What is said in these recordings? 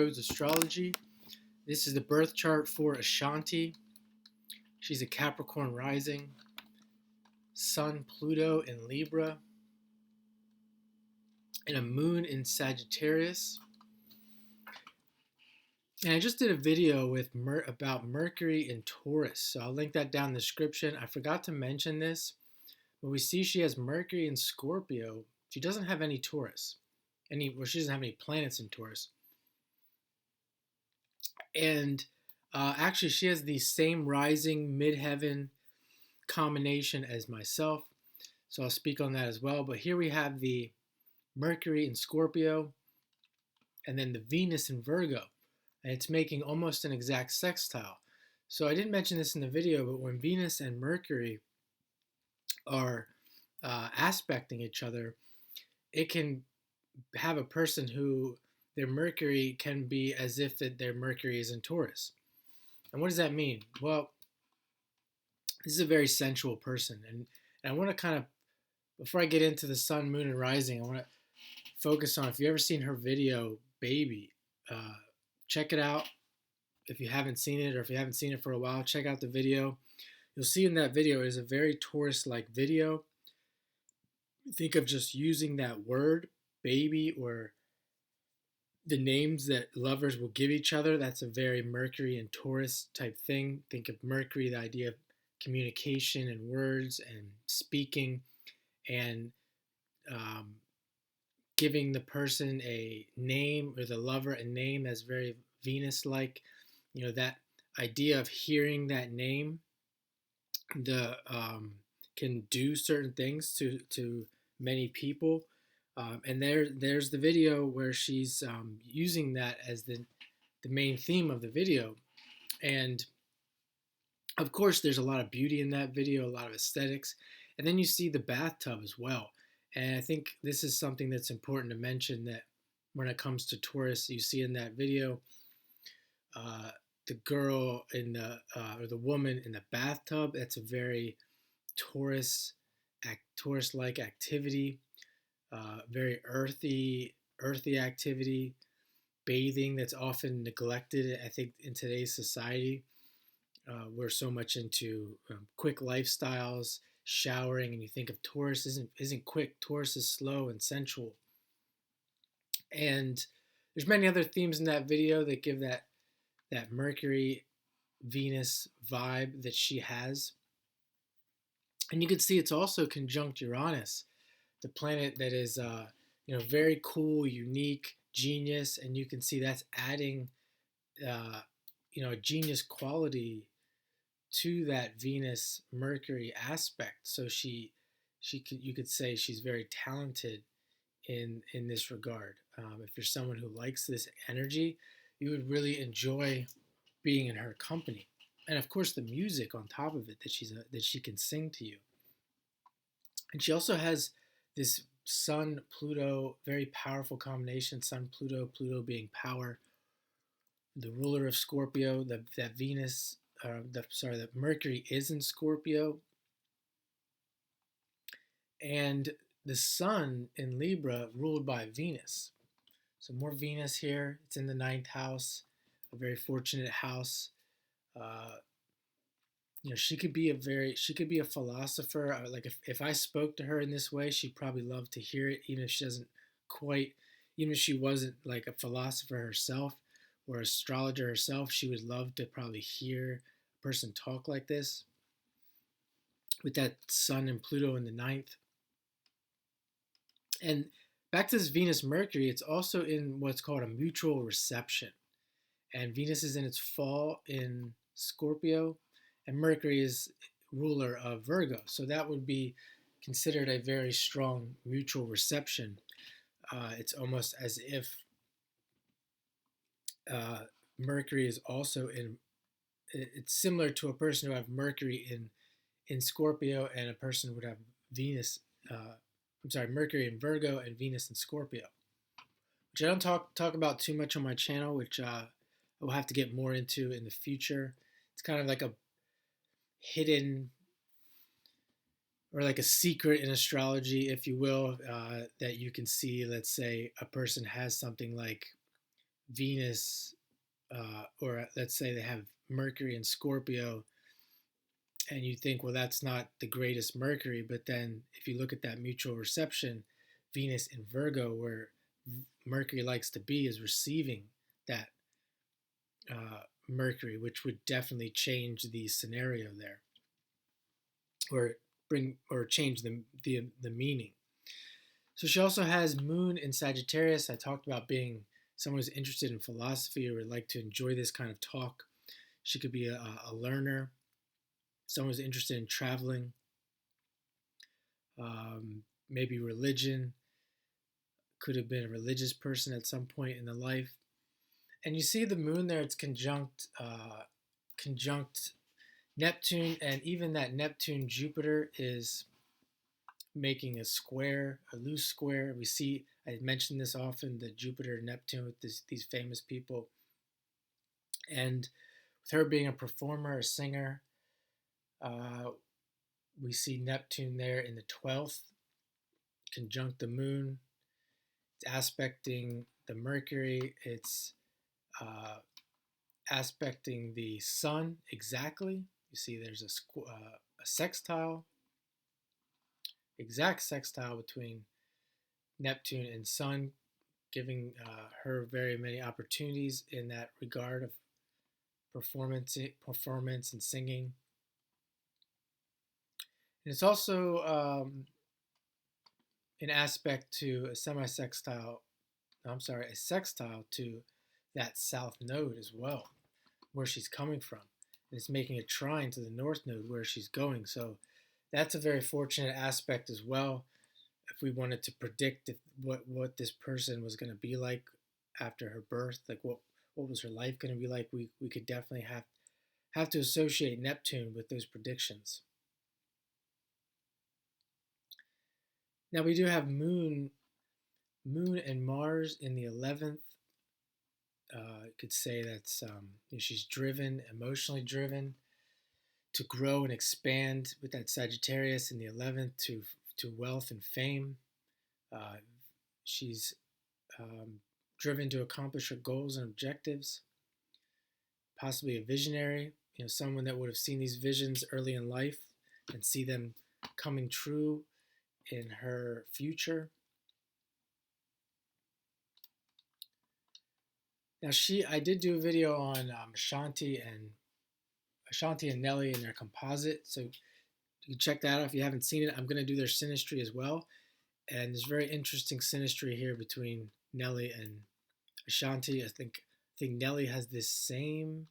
Astrology. This is the birth chart for Ashanti. She's a Capricorn rising, Sun, Pluto in Libra, and a moon in Sagittarius. And I just did a video with about Mercury in Taurus, so I'll link that down in the description. I forgot to mention this, but we see she has Mercury in Scorpio. She doesn't have any Taurus, she doesn't have any planets in Taurus. And actually, she has the same rising midheaven combination as myself, so I'll speak on that as well. But here we have the Mercury in Scorpio, and then the Venus in Virgo, and it's making almost an exact sextile. So I didn't mention this in the video, but when Venus and Mercury are aspecting each other, it can have a person who their Mercury can be as if their Mercury is in Taurus. And what does that mean? Well, this is a very sensual person, and I want to kind of, before I get into the sun, moon, and rising, I want to focus on, if you've ever seen her video, Baby, check it out. If you haven't seen it, or if you haven't seen it for a while, check out the video. You'll see in that video it is a very Taurus-like video. Think of just using that word, baby, or the names that lovers will give each other. That's a very Mercury and Taurus type thing. Think of Mercury, the idea of communication and words and speaking, and giving the person a name, or the lover a name that's very Venus-like. You know, that idea of hearing that name can do certain things to many people. And there's the video where she's using that as the main theme of the video. And of course, there's a lot of beauty in that video, a lot of aesthetics. And then you see the bathtub as well. And I think this is something that's important to mention, that when it comes to Taurus, you see in that video the girl in the or the woman in the bathtub. That's a very Taurus-like activity, very earthy activity. Bathing, that's often neglected, I think, in today's society. We're so much into quick lifestyles, showering, and you think of Taurus isn't quick. Taurus is slow and sensual. And there's many other themes in that video that give that Mercury Venus vibe that she has. And you can see it's also conjunct Uranus, the planet that is very cool, unique, genius, and you can see that's adding a genius quality to that Venus Mercury aspect. So you could say she's very talented in this regard. If you're someone who likes this energy, you would really enjoy being in her company. And of course, the music on top of it that she can sing to you. And she also has this Sun Pluto, very powerful combination. Sun Pluto, Pluto being power, the ruler of Scorpio. That Mercury is in Scorpio, and the Sun in Libra, ruled by Venus. So more Venus here. It's in the 9th house, a very fortunate house. She could be a philosopher. Like if I spoke to her in this way, she'd probably love to hear it, even if she wasn't like a philosopher herself or astrologer herself. She would love to probably hear a person talk like this, with that Sun and Pluto in the 9th. And back to this Venus Mercury, it's also in what's called a mutual reception. And Venus is in its fall in Scorpio, and Mercury is ruler of Virgo. So that would be considered a very strong mutual reception. It's almost as if Mercury is also it's similar to a person who have Mercury in Scorpio, and a person would have Mercury in Virgo and Venus in Scorpio, which I don't talk about too much on my channel, which I will have to get more into in the future. It's kind of like a hidden, or like a secret in astrology, if you will, that you can see. Let's say a person has something like Venus, or let's say they have Mercury in Scorpio, and you think, well, that's not the greatest Mercury. But then if you look at that mutual reception, Venus in Virgo, where Mercury likes to be, is receiving that Mercury, which would definitely change the scenario there, or change the meaning. So she also has Moon in Sagittarius. I talked about being someone who's interested in philosophy or would like to enjoy this kind of talk. She could be a learner, someone who's interested in traveling, maybe religion. Could have been a religious person at some point in the life. And you see the moon there; it's conjunct Neptune, and even that Neptune Jupiter is making a square, a loose square. We see, I mentioned this often, the Jupiter Neptune with these famous people, and with her being a performer, a singer, uh, we see Neptune there in the 12th, conjunct the moon. It's aspecting the Mercury. It's uh, aspecting the sun exactly. You see, there's a sextile, exact sextile between Neptune and Sun, giving her very many opportunities in that regard of performance and singing. And it's also an aspect to a semi-sextile. I'm sorry, a sextile to that south node as well, where she's coming from. And it's making a trine to the north node where she's going. So that's a very fortunate aspect as well. If we wanted to predict what this person was going to be like after her birth, like what was her life going to be like, we could definitely have to associate Neptune with those predictions. Now we do have Moon and Mars in the 11th. You could say that's she's driven, emotionally driven, to grow and expand with that Sagittarius in the 11th to wealth and fame. Uh, she's driven to accomplish her goals and objectives. Possibly a visionary, someone that would have seen these visions early in life and see them coming true in her future. Now, I did do a video on Ashanti and Nelly and their composite, so you can check that out if you haven't seen it. I'm going to do their synastry as well, and there's very interesting synastry here between Nelly and Ashanti. I think Nelly has this same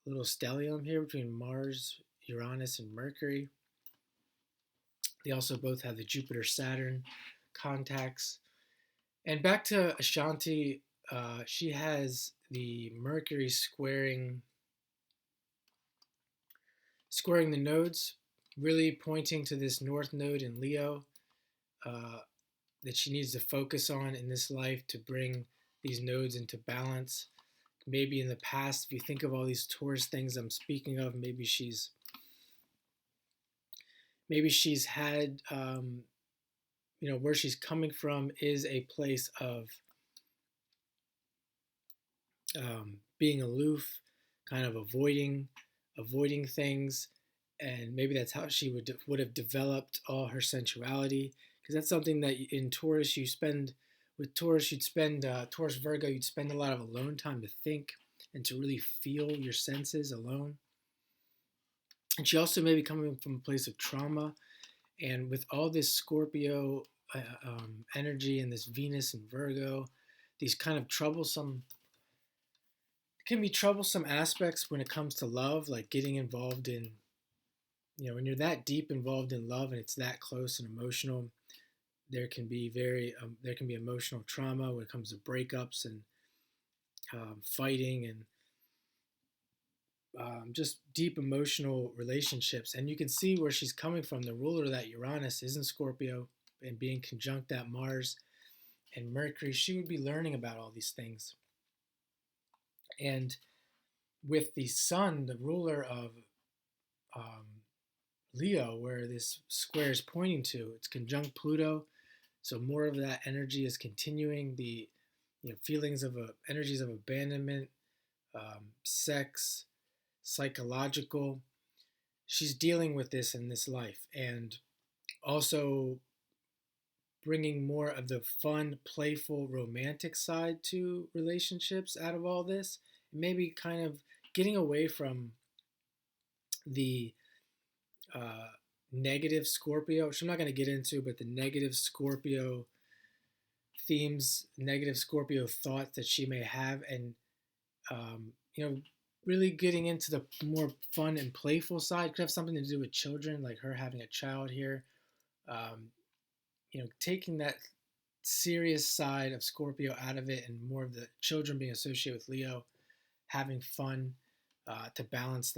little stellium here between Mars, Uranus, and Mercury. They also both have the Jupiter-Saturn contacts. And back to Ashanti, she has the Mercury squaring the nodes, really pointing to this north node in Leo that she needs to focus on in this life to bring these nodes into balance. Maybe in the past, if you think of all these Taurus things I'm speaking of, maybe she's had where she's coming from is a place of being aloof, kind of avoiding things, and maybe that's how she would have developed all her sensuality, because that's something that in Taurus you spend with Taurus you'd spend Taurus Virgo, you'd spend a lot of alone time to think and to really feel your senses alone. And she also may be coming from a place of trauma, and with all this Scorpio energy and this Venus and Virgo, these kind of can be troublesome aspects when it comes to love, like getting involved in, when you're that deep involved in love and it's that close and emotional, there can be emotional trauma when it comes to breakups and fighting and just deep emotional relationships. And you can see where she's coming from. The ruler of that Uranus is in Scorpio and being conjunct that Mars and Mercury. She would be learning about all these things. And with the Sun, the ruler of Leo, where this square is pointing to, it's conjunct Pluto. So more of that energy is continuing. The feelings of energies of abandonment, sex, psychological. She's dealing with this in this life, and also bringing more of the fun, playful, romantic side to relationships out of all this. Maybe kind of getting away from the uh, negative Scorpio, which I'm not going to get into, but the negative Scorpio themes, negative Scorpio thoughts that she may have, and um, you know, really getting into the more fun and playful side. Could have something to do with children, like her having a child here. Um, taking that serious side of Scorpio out of it, and more of the children being associated with Leo, having fun to balance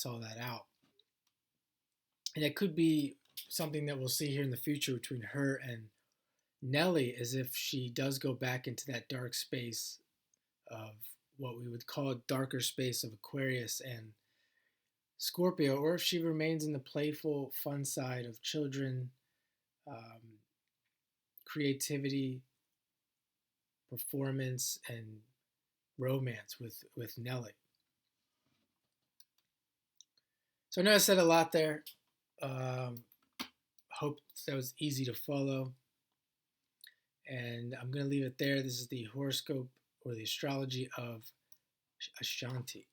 all that out. And it could be something that we'll see here in the future between her and Nelly, as if she does go back into that dark space of what we would call a darker space of Aquarius and Scorpio, or if she remains in the playful, fun side of children, um, creativity, performance, and romance with Nelly. So I know I said a lot there. Hope that was easy to follow. And I'm going to leave it there. This is the horoscope or the astrology of Ashanti.